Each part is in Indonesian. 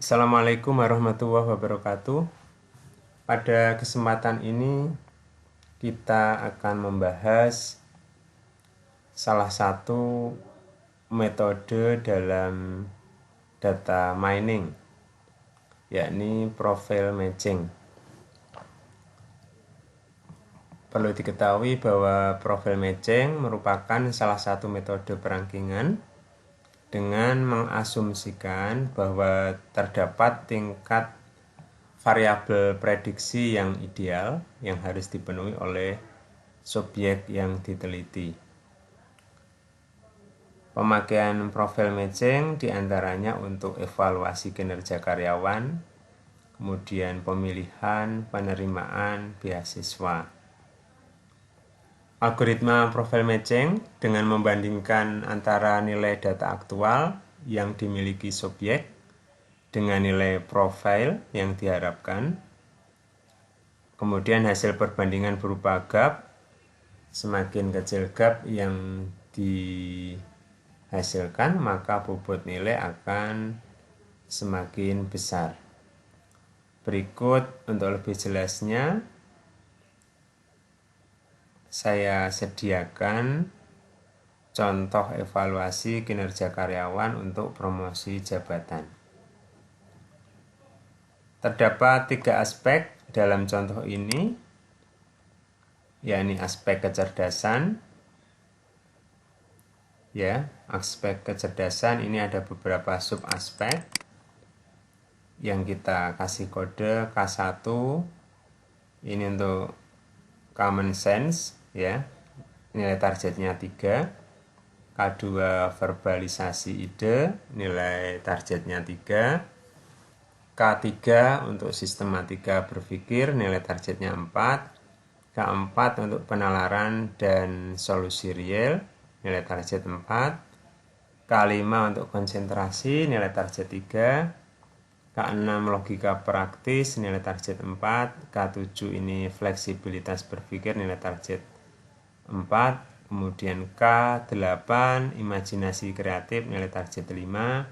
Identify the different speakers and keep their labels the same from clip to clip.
Speaker 1: Assalamualaikum warahmatullahi wabarakatuh. Pada kesempatan ini kita akan membahas salah satu metode dalam data mining, yakni profile matching. Perlu diketahui bahwa profile matching merupakan salah satu metode perankingan dengan mengasumsikan bahwa terdapat tingkat variabel prediksi yang ideal yang harus dipenuhi oleh subjek yang diteliti. Pemakaian profile matching diantaranya untuk evaluasi kinerja karyawan, kemudian pemilihan penerimaan beasiswa. Algoritma profile matching dengan membandingkan antara nilai data aktual yang dimiliki subjek dengan nilai profil yang diharapkan. Kemudian hasil perbandingan berupa gap. Semakin kecil gap yang dihasilkan, maka bobot nilai akan semakin besar. Berikut untuk lebih jelasnya saya sediakan contoh evaluasi kinerja karyawan untuk promosi jabatan. Terdapat 3 aspek dalam contoh ini, yakni aspek kecerdasan. Aspek kecerdasan ini ada beberapa subaspek yang kita kasih kode K1. Ini untuk common sense, nilai targetnya 3. K2 verbalisasi ide, nilai targetnya 3. K3 untuk sistematika berpikir, nilai targetnya 4. K4 untuk penalaran dan solusi real, nilai target 4. K5 untuk konsentrasi, nilai target 3. K6 logika praktis, nilai target 4. K7 ini fleksibilitas berpikir, nilai target 4. Kemudian K8 imajinasi kreatif, nilai target 5.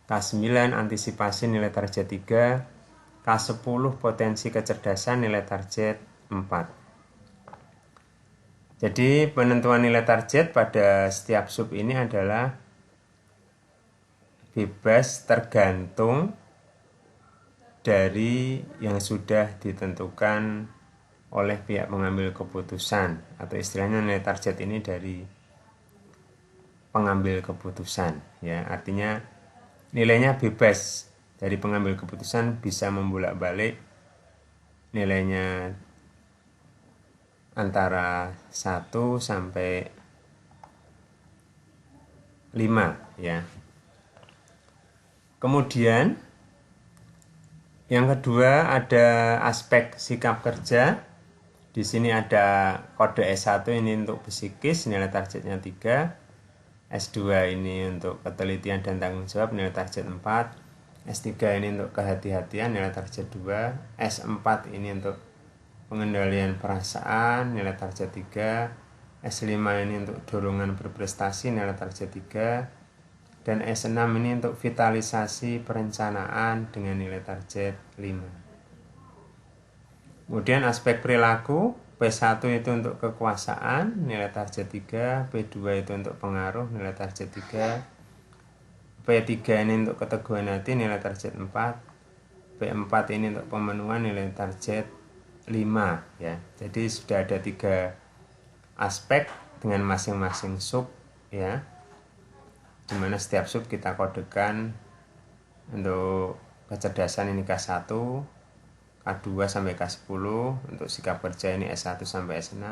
Speaker 1: K9 antisipasi, nilai target 3. K10 potensi kecerdasan, nilai target 4. Jadi penentuan nilai target pada setiap sub ini adalah bebas tergantung dari yang sudah ditentukan oleh pihak pengambil keputusan, atau istilahnya nilai target ini dari pengambil keputusan, artinya nilainya bebas dari pengambil keputusan, bisa membolak-balik nilainya antara 1 sampai 5, Kemudian yang kedua ada aspek sikap kerja. Di sini ada kode S1 ini untuk psikis, nilai targetnya 3. S2 ini untuk ketelitian dan tanggung jawab, nilai target 4. S3 ini untuk kehati-hatian, nilai target 2. S4 ini untuk pengendalian perasaan, nilai target 3. S5 ini untuk dorongan berprestasi, nilai target 3. Dan S6 ini untuk vitalisasi perencanaan dengan nilai target 5. Kemudian aspek perilaku, P1 itu untuk kekuasaan, nilai target 3. P2 itu untuk pengaruh, nilai target 3. P3 ini untuk keteguhan hati, nilai target 4. P4 ini untuk pemenuhan, nilai target 5. Jadi sudah ada 3 aspek dengan masing-masing sub, dimana setiap sub kita kodekan. Untuk kecerdasan ini K1, K2 sampai K10, untuk sikap kerja ini S1 sampai S6,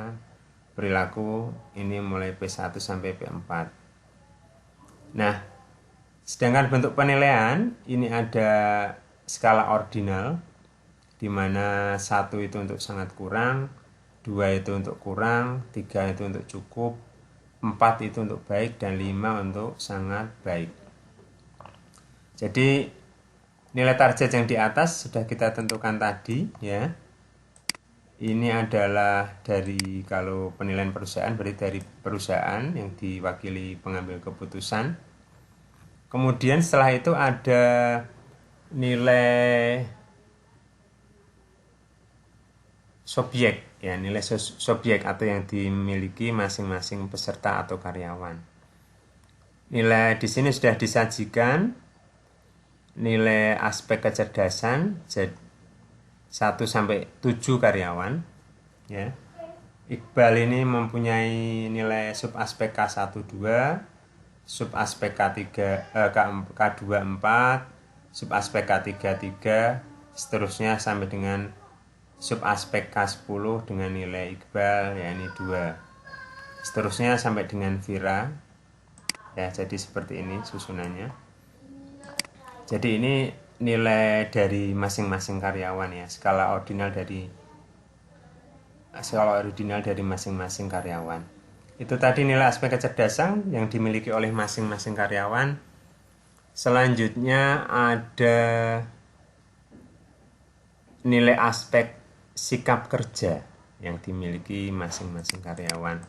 Speaker 1: perilaku ini mulai P1 sampai P4. Nah, sedangkan bentuk penilaian ini ada skala ordinal, di mana 1 itu untuk sangat kurang, 2 itu untuk kurang, 3 itu untuk cukup, 4 itu untuk baik, dan 5 untuk sangat baik. Jadi nilai target yang di atas sudah kita tentukan tadi, Ini adalah dari, kalau penilaian perusahaan berarti dari perusahaan yang diwakili pengambil keputusan. Kemudian setelah itu ada nilai subjek, ya, nilai subjek atau yang dimiliki masing-masing peserta atau karyawan. Nilai di sini sudah disajikan nilai aspek kecerdasan 1 sampai 7 karyawan, ya. Iqbal ini mempunyai nilai subaspek K1 2, subaspek K2 4, subaspek K3 3, seterusnya sampai dengan subaspek K10 dengan nilai Iqbal yakni 2. Seterusnya sampai dengan Vira. Ya, jadi seperti ini susunannya. Jadi ini nilai dari masing-masing karyawan, ya, skala ordinal dari masing-masing karyawan. Itu tadi nilai aspek kecerdasan yang dimiliki oleh masing-masing karyawan. Selanjutnya ada nilai aspek sikap kerja yang dimiliki masing-masing karyawan.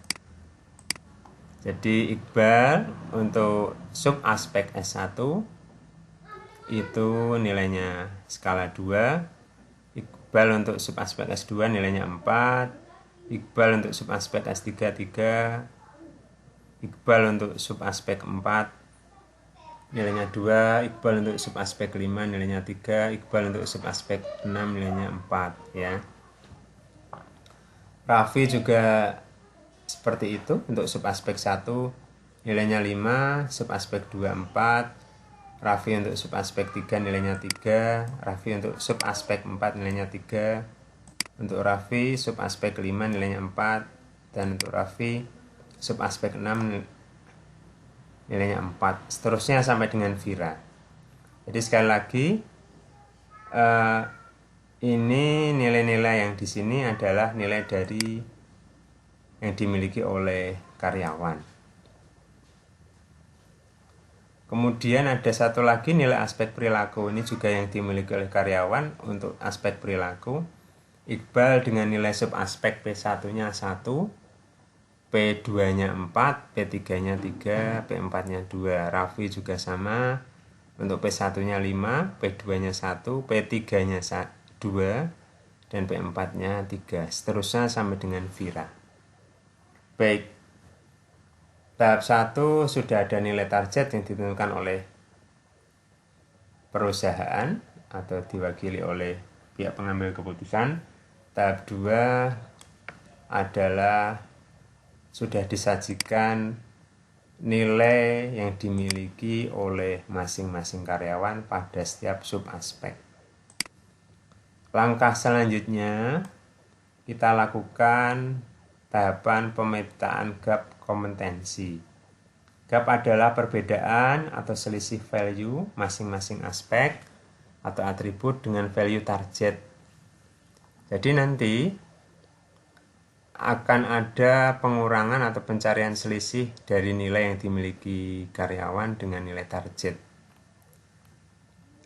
Speaker 1: Jadi Iqbal untuk sub aspek S1 itu nilainya skala 2, Iqbal untuk subaspek S2 nilainya 4, Iqbal untuk subaspek S3 3, Iqbal untuk subaspek 4 nilainya 2, Iqbal untuk subaspek 5 nilainya 3, Iqbal untuk subaspek 6 nilainya 4, ya. Raffi juga seperti itu untuk subaspek 1 nilainya 5, subaspek 2 4, Raffi untuk subaspek 3 nilainya 3, Raffi untuk subaspek 4 nilainya 3, untuk Raffi subaspek 5 nilainya 4, dan untuk Raffi subaspek 6 nilainya 4. Seterusnya sampai dengan Vira. Jadi sekali lagi ini nilai-nilai yang di sini adalah nilai dari yang dimiliki oleh karyawan. Kemudian ada satu lagi nilai aspek perilaku, ini juga yang dimiliki oleh karyawan. Untuk aspek perilaku, Iqbal dengan nilai subaspek P1-nya 1, P2-nya 4, P3-nya 3, P4-nya 2. Raffi juga sama, untuk P1-nya 5, P2-nya 1, P3-nya 2, dan P4-nya 3. Seterusnya sampai dengan Vira. Baik, tahap 1 sudah ada nilai target yang ditentukan oleh perusahaan atau diwakili oleh pihak pengambil keputusan. Tahap 2 adalah sudah disajikan nilai yang dimiliki oleh masing-masing karyawan pada setiap subaspek. Langkah selanjutnya kita lakukan tahapan pemetaan gap kompetensi. Gap adalah perbedaan atau selisih value masing-masing aspek atau atribut dengan value target. Jadi nanti akan ada pengurangan atau pencarian selisih dari nilai yang dimiliki karyawan dengan nilai target.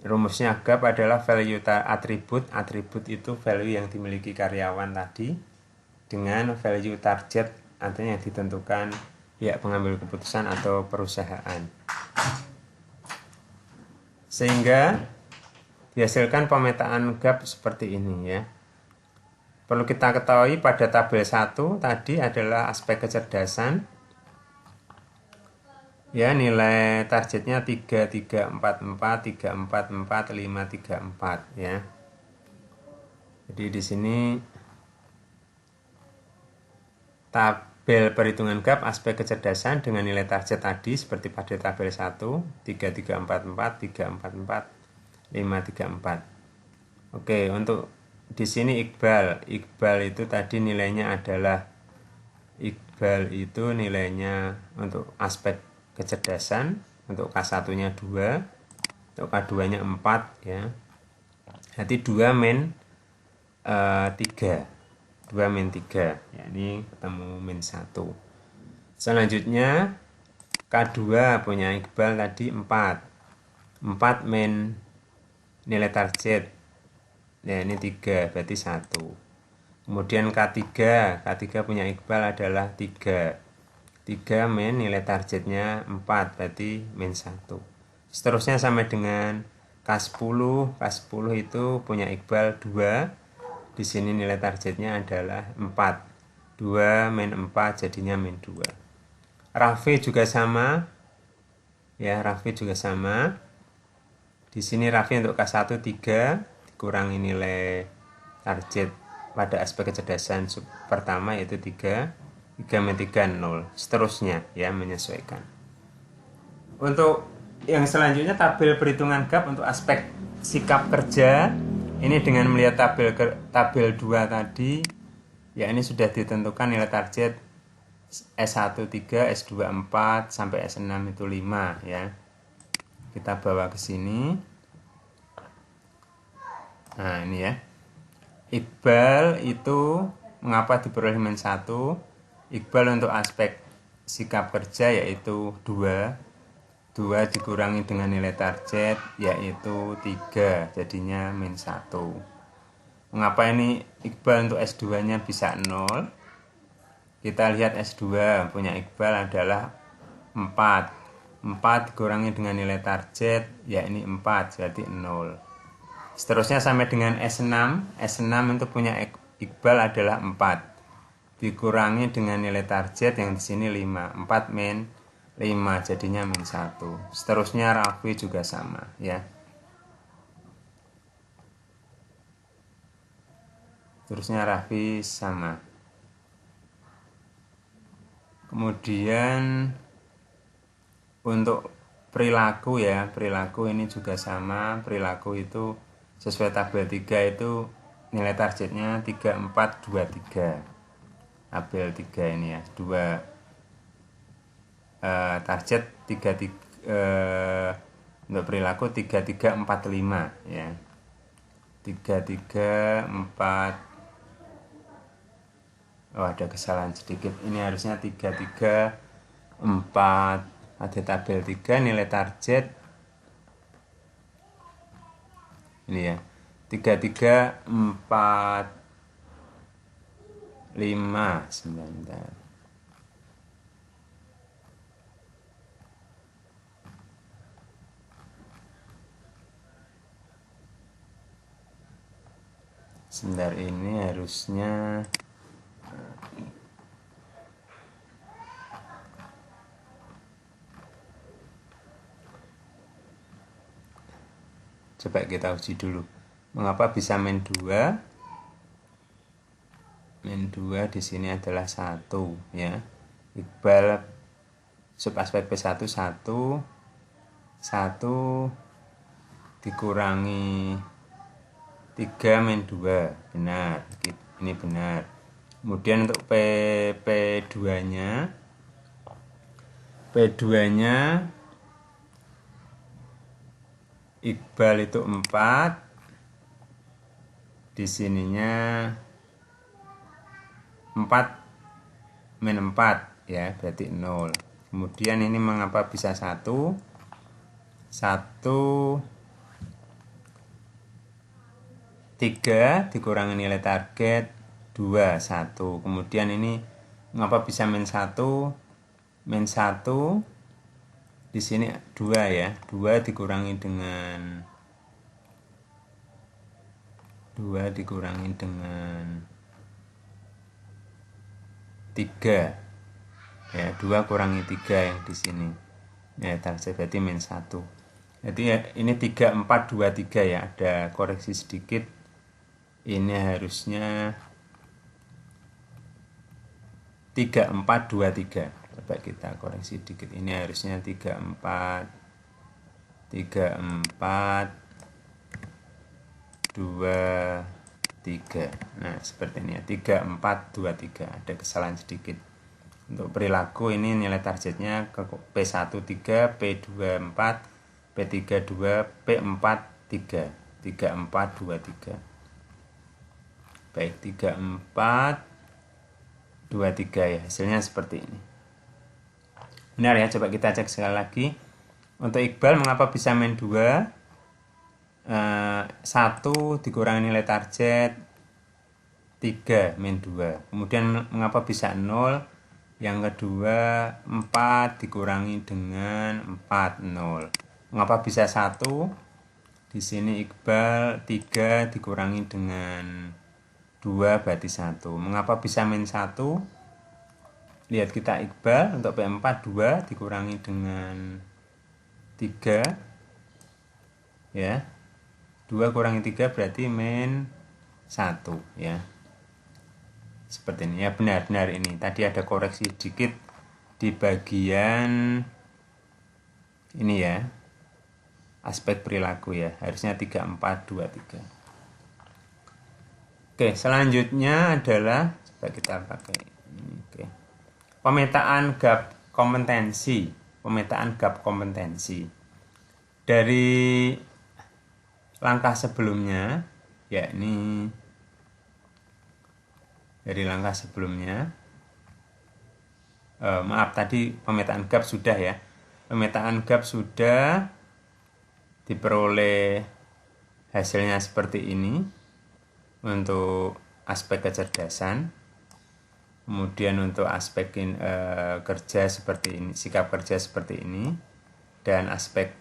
Speaker 1: Rumusnya gap adalah value atribut. Atribut itu value yang dimiliki karyawan tadi dengan value target, artinya yang ditentukan pihak pengambil keputusan atau perusahaan. Sehingga dihasilkan pemetaan gap seperti ini, ya. Perlu kita ketahui pada tabel 1 tadi adalah aspek kecerdasan. Ya, nilai targetnya 3, 3, 4, 4, 3, 4, 4, 5, 3, 4, ya. Jadi di sini tabel perhitungan gap aspek kecerdasan dengan nilai target tadi seperti pada tabel 1, 3, 3, 4, 4, 3, 4, 4, 5, 3, 4. Oke, untuk di sini Iqbal itu tadi nilainya adalah Iqbal itu nilainya untuk aspek kecerdasan, untuk K1-nya 2, untuk K2-nya 4, ya. Jadi 2 min 3. 2 min 3, ya, ini ketemu min 1. Selanjutnya K2 punya Iqbal tadi 4. 4 min nilai target, ya, ini 3, berarti 1. Kemudian K3 punya Iqbal adalah 3. 3 min nilai targetnya 4, berarti min 1. Seterusnya sampai dengan K10. K10 itu punya Iqbal 2. Di sini nilai targetnya adalah 4. 2 min 4 jadinya min 2. Raffi juga sama. Ya, Raffi juga sama. Di sini Raffi untuk K1 3 dikurangi nilai target pada aspek kecerdasan pertama yaitu 3. 3 min 3 0. Seterusnya ya, menyesuaikan. Untuk yang selanjutnya tabel perhitungan gap untuk aspek sikap kerja. Ini dengan melihat tabel 2 tadi, ya ini sudah ditentukan nilai target S1 3, S2 4, sampai S6 itu 5 ya. Kita bawa ke sini. Nah, ini ya. Iqbal itu mengapa diperoleh min 1? Iqbal untuk aspek sikap kerja yaitu 2. 2 dikurangi dengan nilai target yaitu 3, jadinya min 1. Mengapa ini Iqbal untuk S2 nya bisa 0? Kita lihat S2 punya Iqbal adalah 4. 4 dikurangi dengan nilai target yakni 4, jadi 0. Seterusnya sampai dengan S6. S6 itu punya Iqbal adalah 4 dikurangi dengan nilai target yang di sini 5. 4 min 5 jadinya min 1. Seterusnya Raffi juga sama ya. Terusnya Raffi sama. Kemudian untuk perilaku ya, perilaku ini juga sama. Perilaku itu sesuai tabel 3 itu nilai targetnya 3 4 2 3. Tabel 3 ini ya, 2 target 33 untuk perilaku 3345 ya. 334. Oh, ada kesalahan sedikit. Ini harusnya 334. Ada tabel 3 nilai target. Ini ya. 3345 sebentar. Sebentar, ini harusnya coba kita uji dulu. Mengapa bisa min 2? Min 2 di sini adalah 1 ya. Iqbal subaspek P1 1 dikurangi 3 min 2, benar, ini benar. Kemudian untuk P2 nya Iqbal itu 4, di sininya 4 min 4 ya, berarti 0. Kemudian ini mengapa bisa 1 3 dikurangi nilai target 2 1. Kemudian ini mengapa bisa min 1? Min 1 di sini 2 ya. 2 dikurangi dengan 3 ya, 2 kurangi 3 yang di sini ya, target berarti min 1. Jadi ya, ini 3 4 2 3 ya, ada koreksi sedikit. Ini harusnya 3 4 2 3. Coba kita koreksi sedikit. Ini harusnya 3 4 2 3. Nah, seperti ini ya. 3 4 2 3. Ada kesalahan sedikit. Untuk perilaku ini nilai targetnya ke P1 3, P2 4, P3 2, P4 3. 3 4 2 3. Baik, 3 4 2 3 ya. Hasilnya seperti ini. Benar ya, coba kita cek sekali lagi. Untuk Iqbal mengapa bisa min 2? 1 dikurangi nilai target 3 min 2. Kemudian mengapa bisa 0? Yang kedua 4 dikurangi dengan 4 0. Mengapa bisa 1? Di sini Iqbal 3 dikurangi dengan 2 berarti 1. Mengapa bisa min 1? Lihat kita Iqbal untuk P4 2 dikurangi dengan 3 ya. 2 kurangi 3 berarti min 1 ya. Seperti ini ya, benar-benar ini. Tadi ada koreksi sedikit di bagian ini ya. Aspek perilaku ya. Harusnya 3 4 2 3. Oke, selanjutnya adalah coba kita pakai ini. Oke. Pemetaan gap kompetensi. Pemetaan gap kompetensi. Dari langkah sebelumnya, yakni dari langkah sebelumnya, maaf tadi pemetaan gap sudah ya. Pemetaan gap sudah diperoleh hasilnya seperti ini untuk aspek kecerdasan. Kemudian untuk aspek kerja seperti ini, sikap kerja seperti ini, dan aspek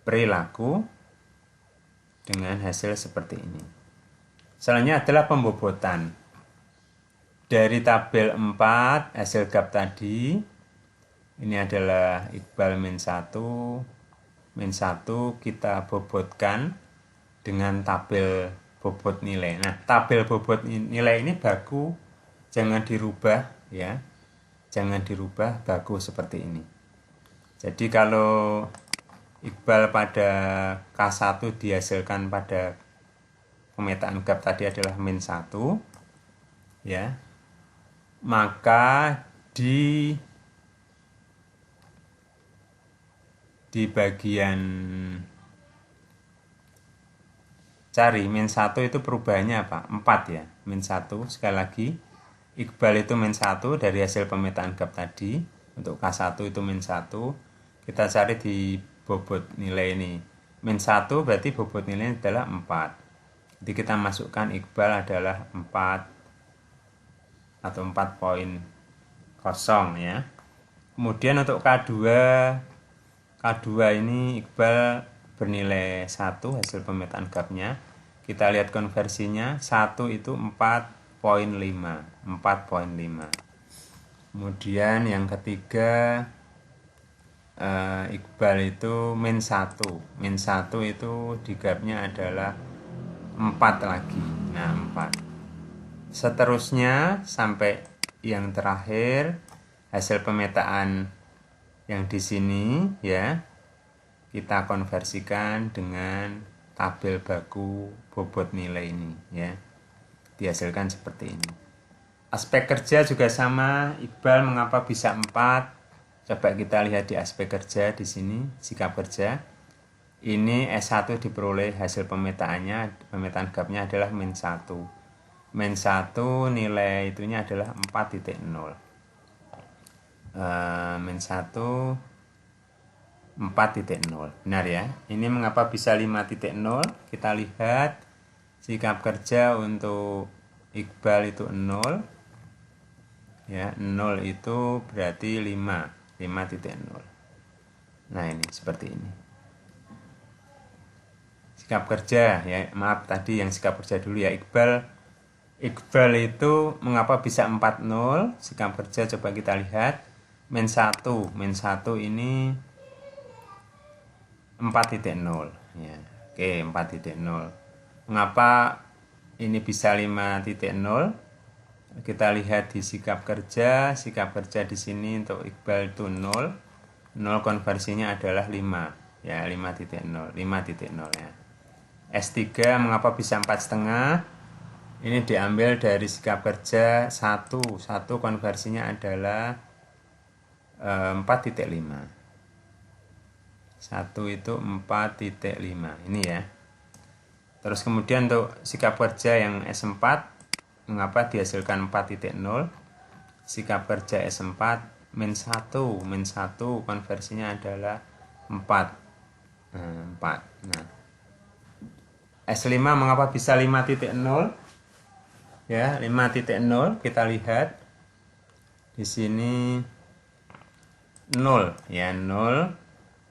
Speaker 1: perilaku dengan hasil seperti ini. Selanjutnya adalah pembobotan. Dari tabel 4 hasil gap tadi, ini adalah Iqbal min 1, min 1 kita bobotkan dengan tabel bobot nilai. Nah, tabel bobot nilai ini baku, jangan dirubah ya. Jangan dirubah, baku seperti ini. Jadi kalau Iqbal pada K1 dihasilkan pada pemetaan gap tadi adalah min 1 ya. Maka di bagian cari min 1 itu perubahannya apa? 4 ya. Min 1 sekali lagi. Iqbal itu min 1 dari hasil pemetaan gap tadi. Untuk K1 itu min 1. Kita cari di bobot nilai ini. Min 1 berarti bobot nilainya adalah 4. Jadi kita masukkan Iqbal adalah 4 atau 4,0 ya. Kemudian untuk K2 ini Iqbal bernilai 1 hasil pemetaan gapnya. Kita lihat konversinya, 1 itu 4,5. Kemudian yang ketiga Iqbal itu min 1. Min 1 itu di gapnya adalah 4 lagi. Nah, 4. Seterusnya sampai yang terakhir hasil pemetaan yang di sini ya. Kita konversikan dengan tabel baku bobot nilai ini ya. Dihasilkan seperti ini. Aspek kerja juga sama. Iqbal mengapa bisa 4? Coba kita lihat di aspek kerja di sini, sikap kerja. Ini S1 diperoleh hasil pemetaannya, pemetaan gapnya adalah min 1. Min 1 nilai itunya adalah 4,0. Min 1 4,0. Benar ya. Ini mengapa bisa 5,0? Kita lihat sikap kerja untuk Iqbal itu 0. Ya, 0 itu berarti 5,0. Nah, ini seperti ini. Sikap kerja ya, maaf tadi yang sikap kerja dulu ya. Iqbal itu mengapa bisa 4,0? Sikap kerja coba kita lihat. Min 1 ini 4,0 ya. Oke, 4,0. Mengapa ini bisa 5,0? Kita lihat di sikap kerja di sini untuk Iqbal itu 0. 0 konversinya adalah 5 ya, 5,0 ya. S3 mengapa bisa 4,5? Ini diambil dari sikap kerja 1 konversinya adalah 4,5. 1 itu 4,5 ini ya. Terus kemudian untuk sikap kerja yang S4 mengapa dihasilkan 4,0? Sikap kerja S4 min 1 konversinya adalah 4. Nah, S5 mengapa bisa 5,0? Ya, 5,0 kita lihat di sini 0 ya, 0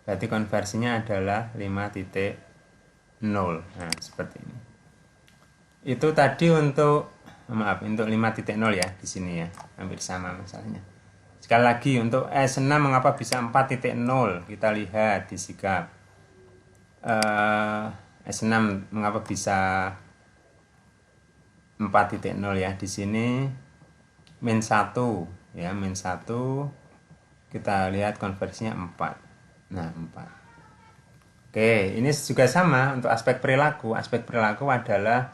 Speaker 1: Berarti konversinya adalah 5.0. Nah, seperti ini. Itu tadi untuk 5.0 ya di sini ya. Hampir sama masalahnya. Sekali lagi untuk S6 mengapa bisa 4.0? Kita lihat di sikap. S6 mengapa bisa 4.0 ya. Di sini min 1 ya, min 1 kita lihat konversinya 4. Nah, 4. Oke, ini juga sama untuk aspek perilaku. Aspek perilaku adalah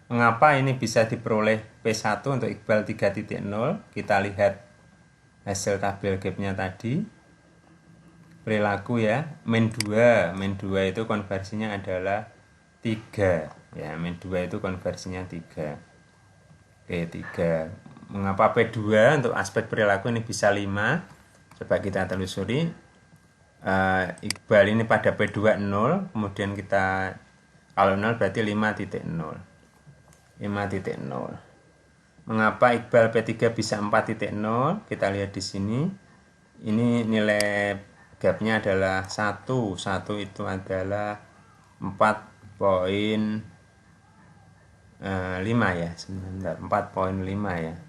Speaker 1: mengapa ini bisa diperoleh P1 untuk Iqbal 3.0. Kita lihat hasil tabel gapnya tadi. Perilaku ya, min 2 itu konversinya adalah 3 ya, min 2 itu konversinya 3. Oke, 3. Mengapa P2 untuk aspek perilaku ini bisa 5? Coba kita telusuri. Iqbal ini pada P2 0, kemudian kita kalau 0 berarti 5.0. 5.0. Mengapa Iqbal P3 bisa 4.0? Kita lihat di sini. Ini nilai gapnya adalah 1. 1 itu adalah 4.5 ya. Sebentar, 4.5 ya.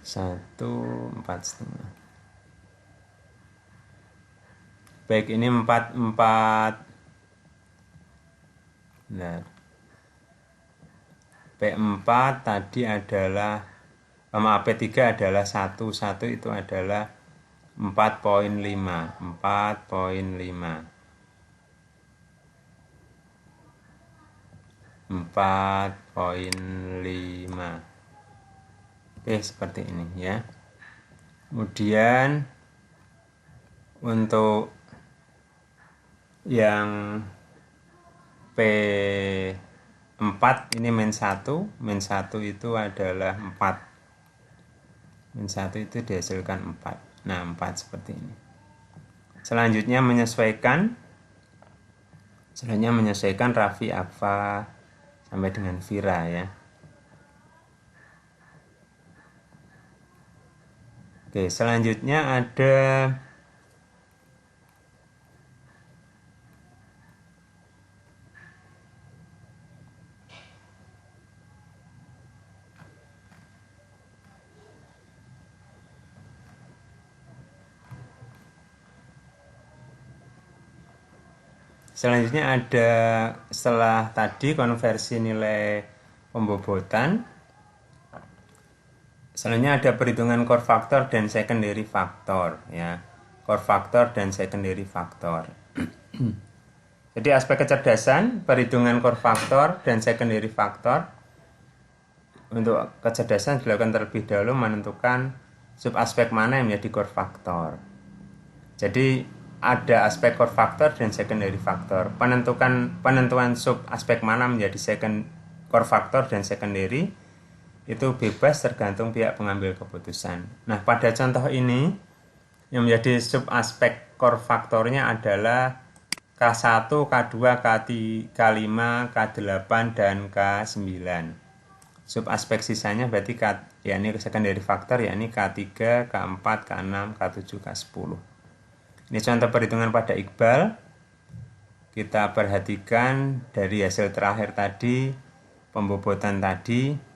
Speaker 1: Satu 4,5. Baik, ini 4. Nah, P4 tadi adalah P3 adalah 1. 1 itu adalah 4.5. 4.5. 4.5. Oke, seperti ini ya. Kemudian untuk yang P4 ini min 1. Min 1 itu adalah 4. Min 1 itu dihasilkan 4. Nah, 4 seperti ini. Selanjutnya menyesuaikan Raffi, Akfa sampai dengan Vira ya. Oke, selanjutnya ada setelah tadi konversi nilai pembobotan. Selanjutnya ada perhitungan core factor dan secondary factor ya. Core factor dan secondary factor. Jadi aspek kecerdasan, perhitungan core factor dan secondary factor. Untuk kecerdasan dilakukan terlebih dahulu menentukan subaspek mana yang menjadi core factor. Jadi ada aspek core factor dan secondary factor. Penentuan subaspek mana menjadi core factor dan secondary itu bebas tergantung pihak pengambil keputusan. Nah, pada contoh ini yang menjadi subaspek core faktornya adalah K1, K2, K3, K5, K8 dan K9. Subaspek sisanya berarti yakni secondary factor yakni K3, K4, K6, K7, K10. Ini contoh perhitungan pada Iqbal. Kita perhatikan dari hasil terakhir tadi, pembobotan tadi.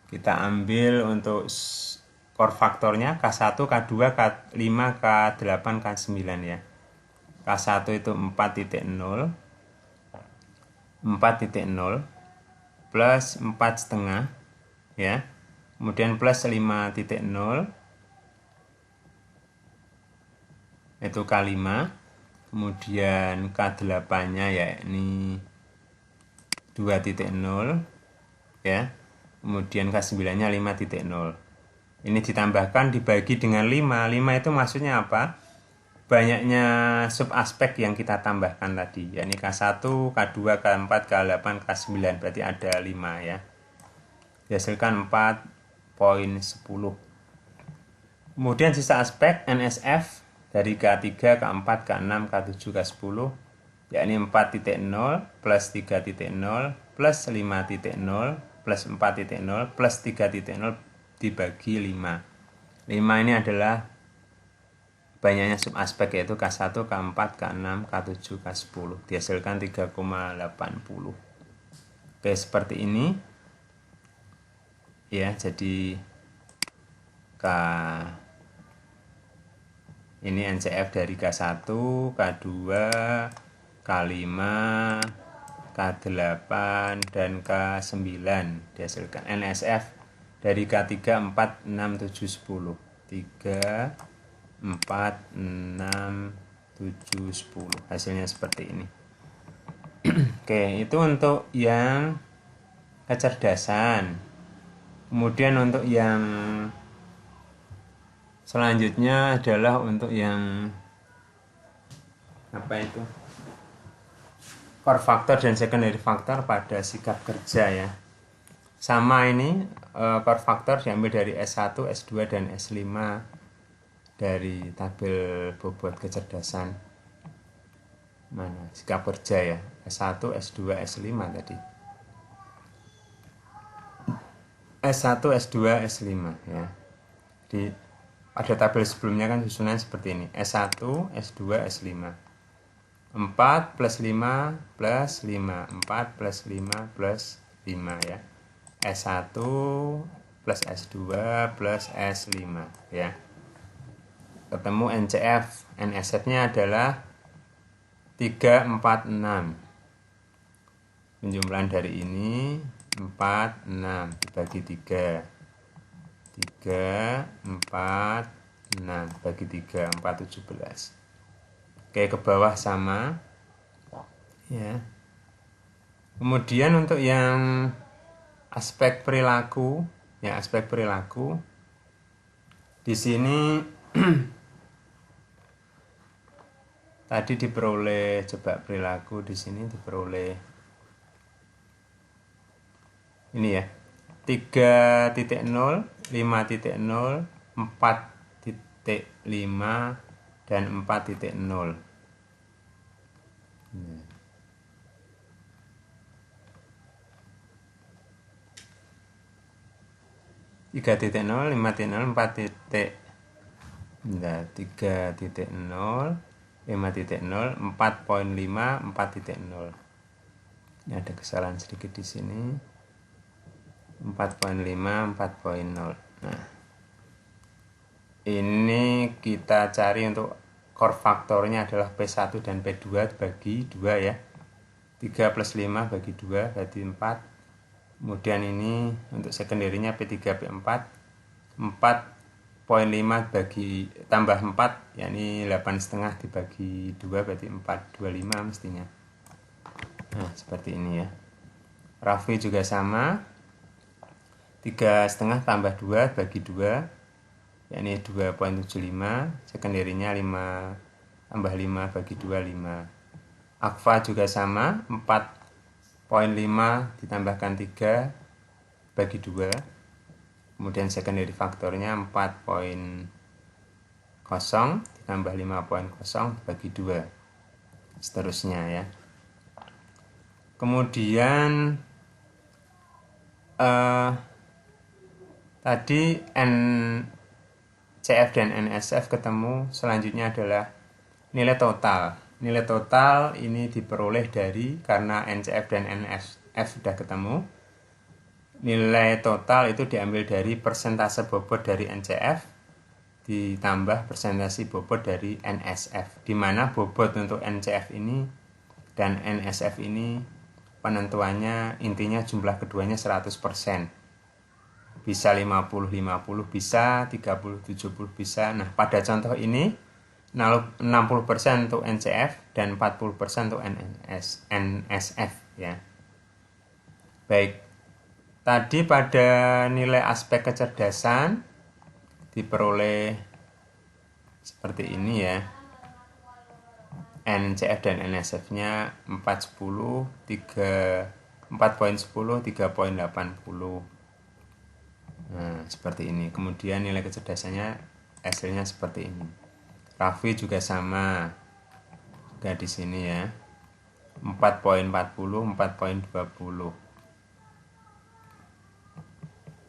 Speaker 1: Kita ambil untuk core faktornya K1, K2, K5, K8, K9 ya. K1 itu 4.0 plus 4,5 ya. Kemudian plus 5.0 itu K5. Kemudian K8-nya yakni 2.0 ya. Kemudian K9-nya 5.0. Ini ditambahkan dibagi dengan 5. 5 itu maksudnya apa? Banyaknya subaspek yang kita tambahkan tadi, yakni K1, K2, K4, K8, K9, berarti ada 5 ya. Dihasilkan 4.10. Kemudian sisa aspek NSF dari K3, K4, K6, K7, K10 yakni 4.0 plus 3.0 plus 5.0 plus 4.0 plus 3.0 dibagi 5. 5 ini adalah banyaknya subaspek, yaitu K1, K4, K6, K7, K10. Dihasilkan 3,80. Oke, seperti ini. Ya, jadi ini NCF dari K1, K2, K5, K8, dan K9 dihasilkan. NSF dari K3, 4, 6, 7, 10. 3, 4, 6, 7, 10. Hasilnya seperti ini. Oke, itu untuk yang kecerdasan. Kemudian untuk yang selanjutnya adalah untuk yang apa itu? Core factor dan secondary factor pada sikap kerja ya. Sama ini core factor diambil dari S1, S2 dan S5 dari tabel bobot kecerdasan. Mana? Sikap kerja ya. S1, S2, S5 tadi. S1, S2, S5 ya. Di pada tabel sebelumnya kan susunan seperti ini. S1, S2, S5. 4 plus 5 plus 5. 4 plus 5 plus 5 ya. S1 plus S2 plus S5 ya. Ketemu NCF. NSF-nya adalah 3, 4, 6. Penjumlahan dari ini 4, 6 dibagi 3. 3, 4, 6 bagi 3, 4, 17. Oke, ke bawah sama ya. Kemudian untuk yang aspek perilaku ya, aspek perilaku di sini tadi diperoleh, coba perilaku di sini diperoleh ini ya, 3.0, 5.0, 4.5 dan 4.0. 3.0, 5.0, 3.0, 5.0, 4.5, 4.0. Ini ada kesalahan sedikit di sini. 4.5, 4.0. Nah, ini kita cari untuk core faktornya adalah P1 dan P2 bagi 2 ya. 3 plus 5 bagi 2 berarti 4. Kemudian ini untuk secondary-nya P3, P4. 4.5 bagi tambah 4, yakni 8,5 dibagi 2 berarti 425 mestinya. Nah, seperti ini ya. Raffi juga sama. 3,5 tambah 2 bagi 2, yakni 2.75. Secondary-nya 5 tambah 5 bagi 2, 5. Akfa juga sama. 4.5 ditambahkan 3 bagi 2. Kemudian secondary faktornya 4.0 ditambah 5.0 bagi 2. Seterusnya ya. Kemudian tadi NCF dan NSF ketemu, selanjutnya adalah nilai total. Nilai total ini diperoleh dari, karena NCF dan NSF sudah ketemu, nilai total itu diambil dari persentase bobot dari NCF ditambah persentase bobot dari NSF, di mana bobot untuk NCF ini dan NSF ini penentuannya intinya jumlah keduanya 100%. Bisa 50-50, bisa 30-70 bisa. Nah, pada contoh ini 60% untuk NCF dan 40% untuk NSF ya. Baik. Tadi pada nilai aspek kecerdasan diperoleh seperti ini ya. NCF dan NSF-nya 4.10, 4.10, 3.80. Nah, seperti ini. Kemudian nilai kecerdasannya hasilnya seperti ini. Raffi juga sama. Juga di sini ya. 4,40, 4,20.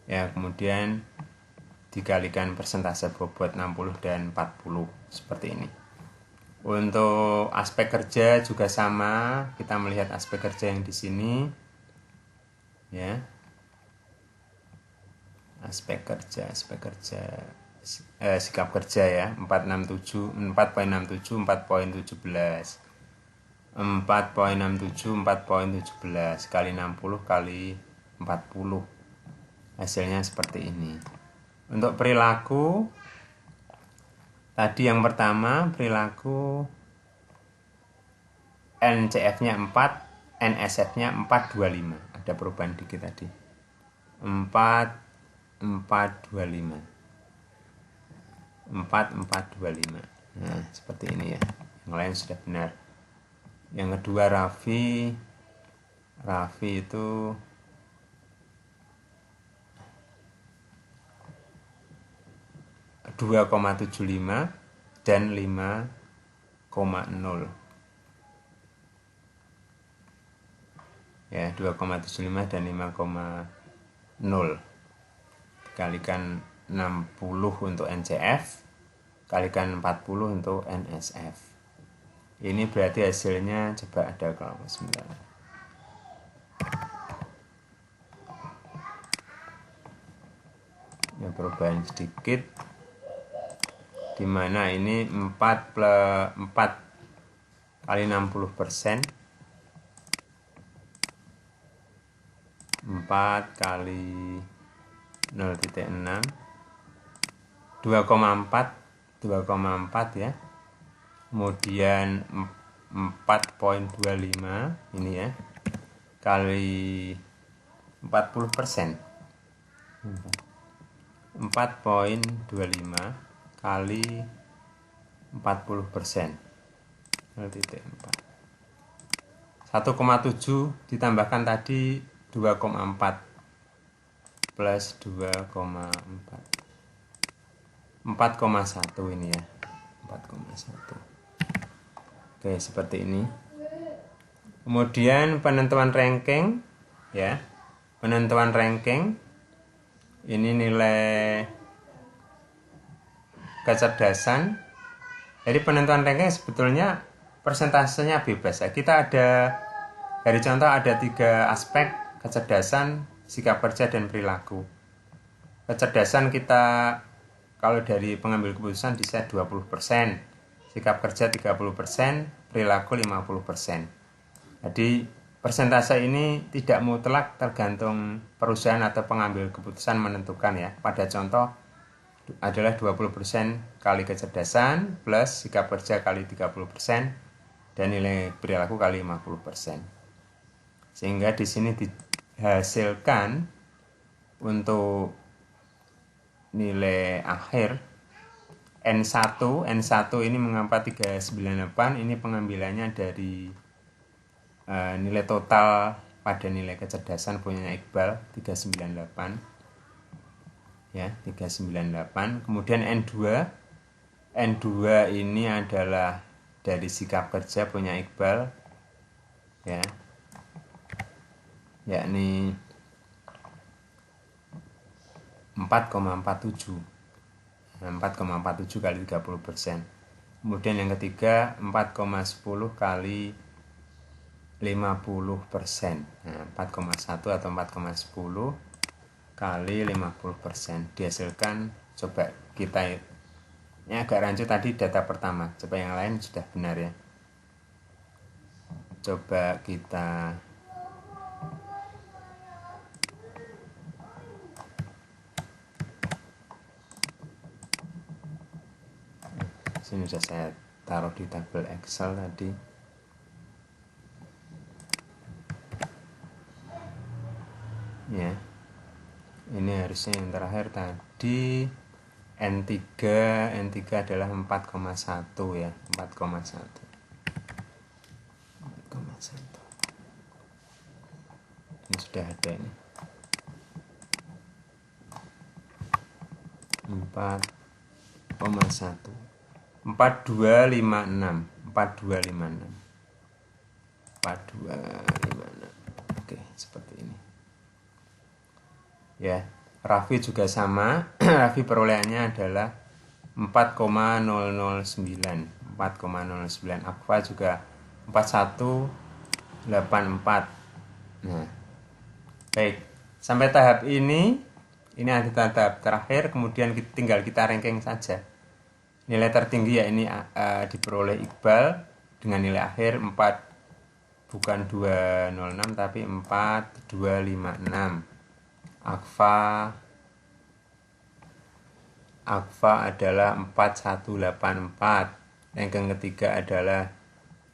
Speaker 1: Ya, kemudian dikalikan persentase bobot 60 dan 40 seperti ini. Untuk aspek kerja juga sama, kita melihat aspek kerja yang di sini. Ya. Aspek kerja sikap kerja ya, 4,67, 4,17, 4,17 kali 60 kali 40. Hasilnya seperti ini. Untuk perilaku, tadi yang pertama perilaku NCF-nya 4, NSF-nya 425. Ada perubahan dikit tadi. 4,425. Nah, seperti ini ya. Yang lain sudah benar. Yang kedua Raffi itu 2,75 dan 5,0. Ya, 2,75 dan 5,0. Kalikan 60 untuk NCF, kalikan 40 untuk NSF. Ini berarti hasilnya, coba ada kalau sebentar. Ya, perubahan sedikit. Dimana ini 4 kali 60%, 4 kali 0,6, 2,4 ya. Kemudian 4,25 ini ya, kali 40%, 4,25 kali 40%, 0,4. 1,7 ditambahkan tadi 2,4 plus 2,4, 4,1 ini ya, 4,1. Oke, seperti ini. Kemudian penentuan ranking ya. Penentuan ranking ini nilai kecerdasan. Jadi penentuan ranking sebetulnya persentasenya bebas ya. Kita ada dari contoh ada 3 aspek: kecerdasan, sikap kerja, dan perilaku. Kecerdasan kita kalau dari pengambil keputusan di set 20%, sikap kerja 30%, perilaku 50%. Jadi persentase ini tidak mutlak, tergantung perusahaan atau pengambil keputusan menentukan ya. Pada contoh adalah 20% kali kecerdasan plus sikap kerja kali 30% dan nilai perilaku kali 50%. Sehingga di sini dihasilkan untuk nilai akhir N1 ini mengapa 398, ini pengambilannya dari nilai total pada nilai kecerdasan punya Iqbal 398 ya, 398. Kemudian N2 ini adalah dari sikap kerja punya Iqbal ya, yakni 4,47 kali 30%. Kemudian yang ketiga 4,10 kali 50%. Nah, 4,1 atau 4,10 kali 50%. Dihasilkan, coba kita, ini agak rancu tadi data pertama, coba yang lain sudah benar ya. Coba kita sini sudah saya taruh di tabel Excel tadi. Ya. Ini harusnya yang terakhir tadi N3 adalah 4,1 ya, 4,1. Ini sudah ada ini. 4,1. 4256. 4256. Oke, seperti ini. Ya, Raffi juga sama. Raffi perolehannya adalah 4,009. 4,009. Akfa juga 4184. Nah, baik. Sampai tahap ini ada tahap terakhir, kemudian tinggal kita ranking saja. Nilai tertinggi ya ini diperoleh Iqbal dengan nilai akhir 4, bukan 206 tapi 4256. Akfa adalah 4184. Ranking ketiga adalah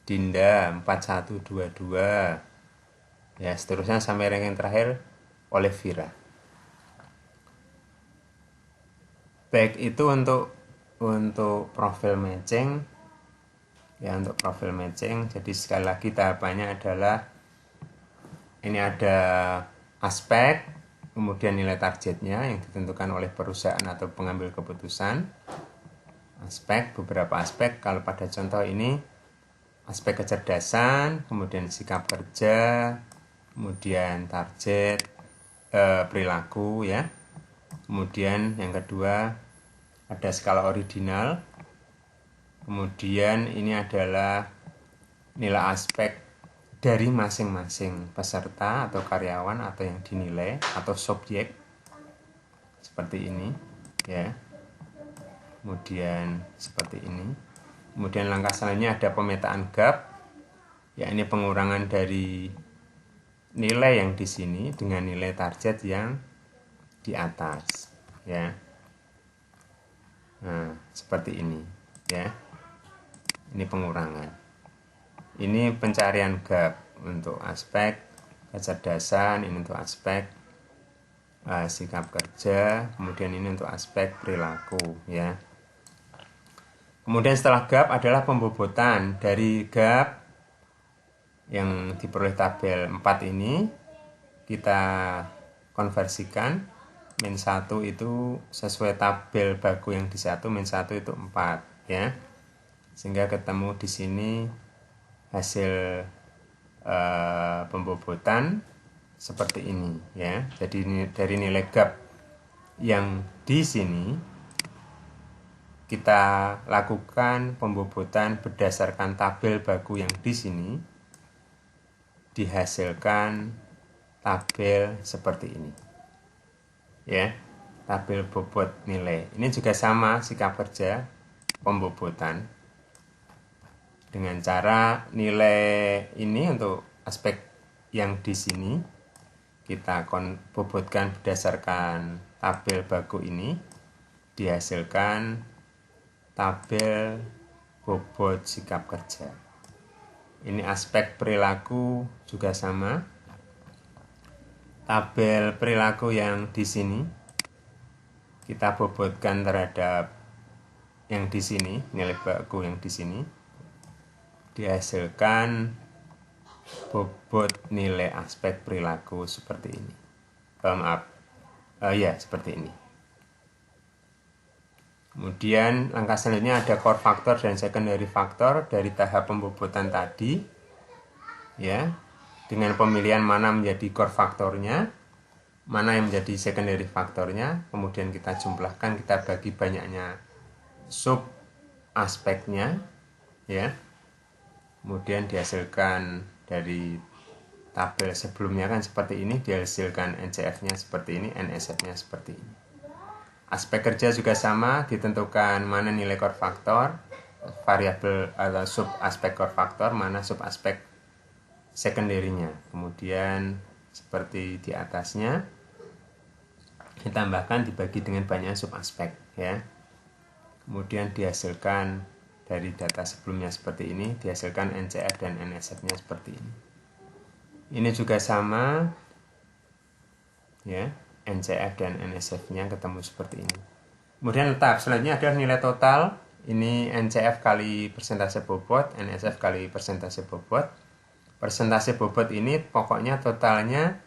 Speaker 1: Dinda 4122. Ya, seterusnya sampai ranking terakhir Olivira. Baik, itu untuk profil matching. Ya, untuk profil matching. Jadi sekali lagi tahapannya adalah ini ada aspek, kemudian nilai targetnya yang ditentukan oleh perusahaan atau pengambil keputusan. Beberapa aspek. Kalau pada contoh ini aspek kecerdasan, kemudian sikap kerja, kemudian target, perilaku ya. Kemudian yang kedua ada skala ordinal. Kemudian ini adalah nilai aspek dari masing-masing peserta atau karyawan atau yang dinilai atau subjek seperti ini ya. Kemudian seperti ini. Kemudian langkah selanjutnya ada pemetaan gap. Ya, ini pengurangan dari nilai yang di sini dengan nilai target yang di atas ya. Nah, seperti ini ya. Ini pengurangan. Ini pencarian gap untuk aspek kecerdasan, ini untuk aspek sikap kerja, kemudian ini untuk aspek perilaku ya. Kemudian setelah gap adalah pembobotan. Dari gap yang diperoleh tabel 4 ini kita konversikan. Min 1 itu sesuai tabel baku yang di 1, min 1 itu 4 ya. Sehingga ketemu di sini hasil pembobotan seperti ini ya. Jadi dari nilai gap yang di sini kita lakukan pembobotan berdasarkan tabel baku yang di sini, dihasilkan tabel seperti ini ya, tabel bobot nilai. Ini juga sama sikap kerja pembobotan dengan cara nilai ini untuk aspek yang di sini kita bobotkan berdasarkan tabel baku ini, dihasilkan tabel bobot sikap kerja. Ini aspek perilaku juga sama. Tabel perilaku yang di sini kita bobotkan terhadap yang di sini, nilai baku yang di sini, dihasilkan bobot nilai aspek perilaku seperti ini. Seperti ini. Kemudian langkah selanjutnya ada core factor dan secondary factor dari tahap pembobotan tadi ya, dengan pemilihan mana menjadi core faktornya, mana yang menjadi secondary faktornya, kemudian kita jumlahkan, kita bagi banyaknya sub aspeknya ya. Kemudian dihasilkan dari tabel sebelumnya kan seperti ini, dihasilkan NCF-nya seperti ini, NSF-nya seperti ini. Aspek kerja juga sama, ditentukan mana nilai core factor, variabel atau sub aspek core factor, mana sub aspek secondary-nya. Kemudian seperti di atasnya ditambahkan dibagi dengan banyak sub aspek ya. Kemudian dihasilkan dari data sebelumnya seperti ini, dihasilkan NCF dan NSF-nya seperti ini. Ini juga sama ya, NCF dan NSF-nya ketemu seperti ini. Kemudian tahap selanjutnya adalah nilai total. Ini NCF kali persentase bobot, NSF kali persentase bobot. Persentase bobot ini pokoknya totalnya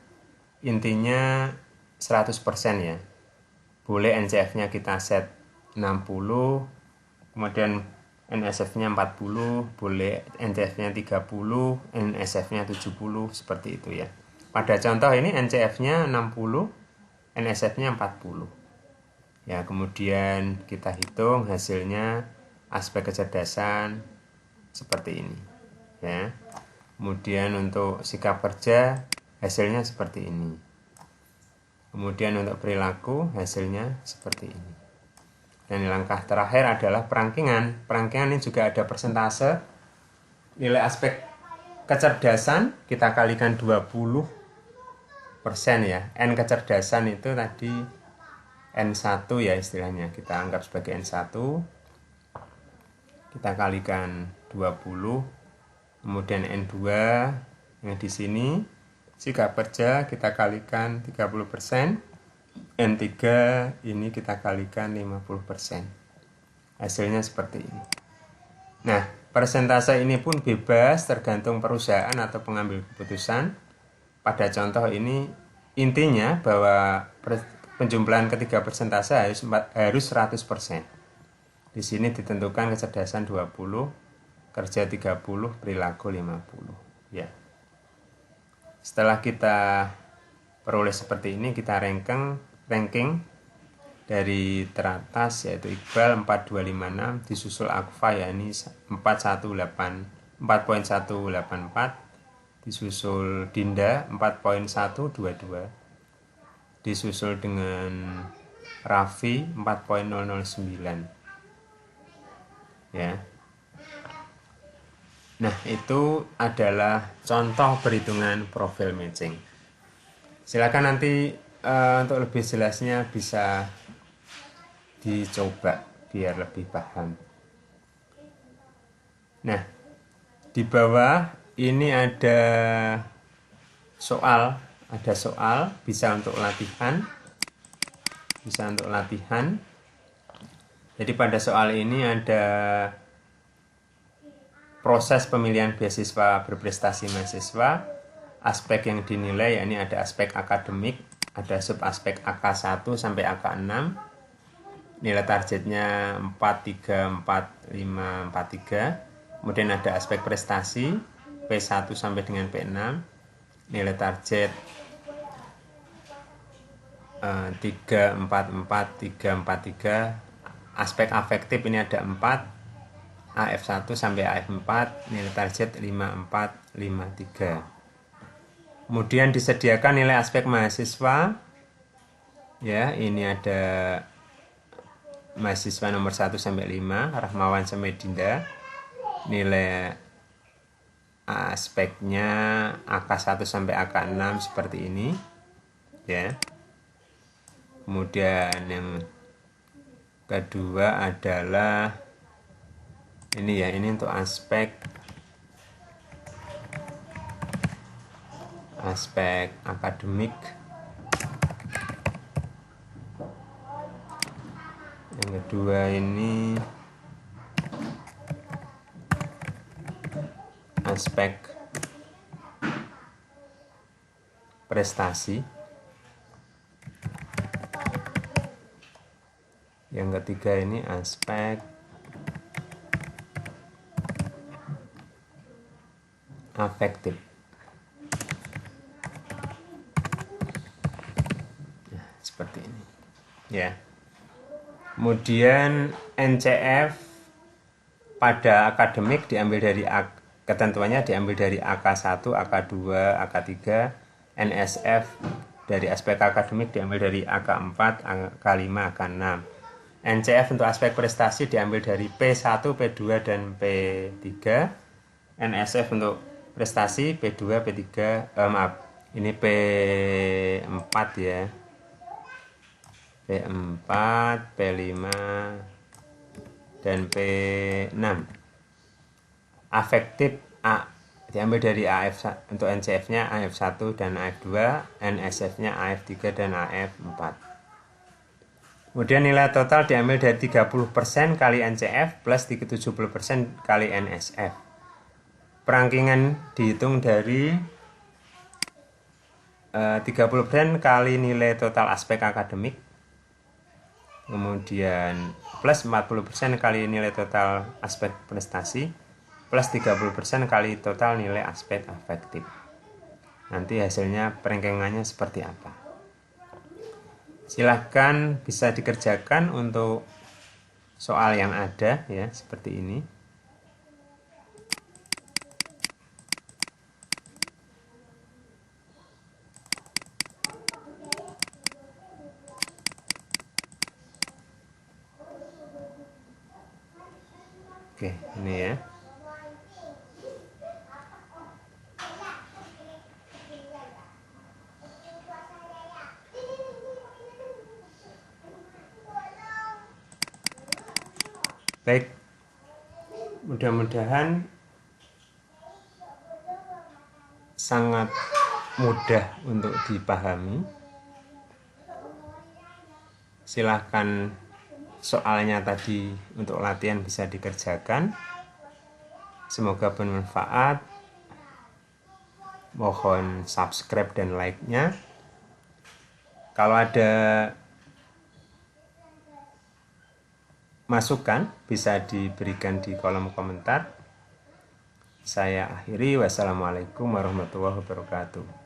Speaker 1: intinya 100% ya. Boleh NCF-nya kita set 60, kemudian NSF-nya 40, boleh NCF-nya 30, NSF-nya 70, seperti itu ya. Pada contoh ini NCF-nya 60, NSF-nya 40. Ya, kemudian kita hitung hasilnya aspek kecerdasan seperti ini. Ya. Kemudian untuk sikap kerja hasilnya seperti ini. Kemudian untuk perilaku hasilnya seperti ini. Dan langkah terakhir adalah perangkingan. Perangkingan ini juga ada persentase. Nilai aspek kecerdasan kita kalikan 20% ya. N kecerdasan itu tadi N1 ya istilahnya. Kita anggap sebagai N1. Kita kalikan 20. Kemudian N2 yang di sini sikap kerja kita kalikan 30%. N3 ini kita kalikan 50%. Hasilnya seperti ini. Nah, persentase ini pun bebas tergantung perusahaan atau pengambil keputusan. Pada contoh ini intinya bahwa penjumlahan ketiga persentase harus 100%. Di sini ditentukan kecerdasan 20, kerja 30, perilaku 50. Ya. Setelah kita peroleh seperti ini, kita ranking dari teratas yaitu Iqbal 4256, disusul Akfa ya ini 4.184, disusul Dinda 4.122, disusul dengan Raffi 4.009 ya. Nah, itu adalah contoh perhitungan profil matching. Silakan nanti untuk lebih jelasnya bisa dicoba biar lebih paham. Nah, di bawah ini ada soal bisa untuk latihan. Jadi pada soal ini ada proses pemilihan beasiswa berprestasi mahasiswa, aspek yang dinilai yakni ada aspek akademik, ada subaspek AK1 sampai AK6, nilai targetnya 4, 3, 4, 5, 4, 3. Kemudian ada aspek prestasi P1 sampai dengan P6, nilai target 3, 4, 4, 3, 4, 3. Aspek afektif ini ada 4, AF1 sampai AF4, nilai target 5, 4, 5, 3. Kemudian disediakan nilai aspek mahasiswa. Ya, ini ada mahasiswa nomor 1 sampai 5, Rahmawan sampai Dinda. Nilai aspeknya AK1 sampai AK6 seperti ini. Ya. Kemudian yang kedua adalah ini ya, ini untuk aspek akademik. Yang kedua ini aspek prestasi. Yang ketiga ini aspek afektif. Nah, seperti ini. Ya. Kemudian NCF pada akademik diambil dari ketentuannya diambil dari AK1, AK2, AK3. NSF dari aspek akademik diambil dari AK4, AK5, AK6. NCF untuk aspek prestasi diambil dari P1, P2, dan P3. NSF untuk prestasi P2, P3, ini P4 ya. P4, P5, dan P6. Afektif A diambil dari AF untuk NCF-nya AF1 dan AF2, NSF-nya AF3 dan AF4. Kemudian nilai total diambil dari 30% kali NCF plus 70% kali NSF. Perangkingan dihitung dari 30% kali nilai total aspek akademik kemudian plus 40% kali nilai total aspek prestasi, plus 30% kali total nilai aspek afektif. Nanti hasilnya perengkengannya seperti apa. Silahkan bisa dikerjakan untuk soal yang ada ya, seperti ini. Oke, ini ya. Baik, mudah-mudahan sangat mudah untuk dipahami. Silahkan soalnya tadi untuk latihan bisa dikerjakan. Semoga bermanfaat. Mohon subscribe dan like-nya. Kalau ada masukan bisa diberikan di kolom komentar. Saya akhiri. Wassalamualaikum warahmatullahi wabarakatuh.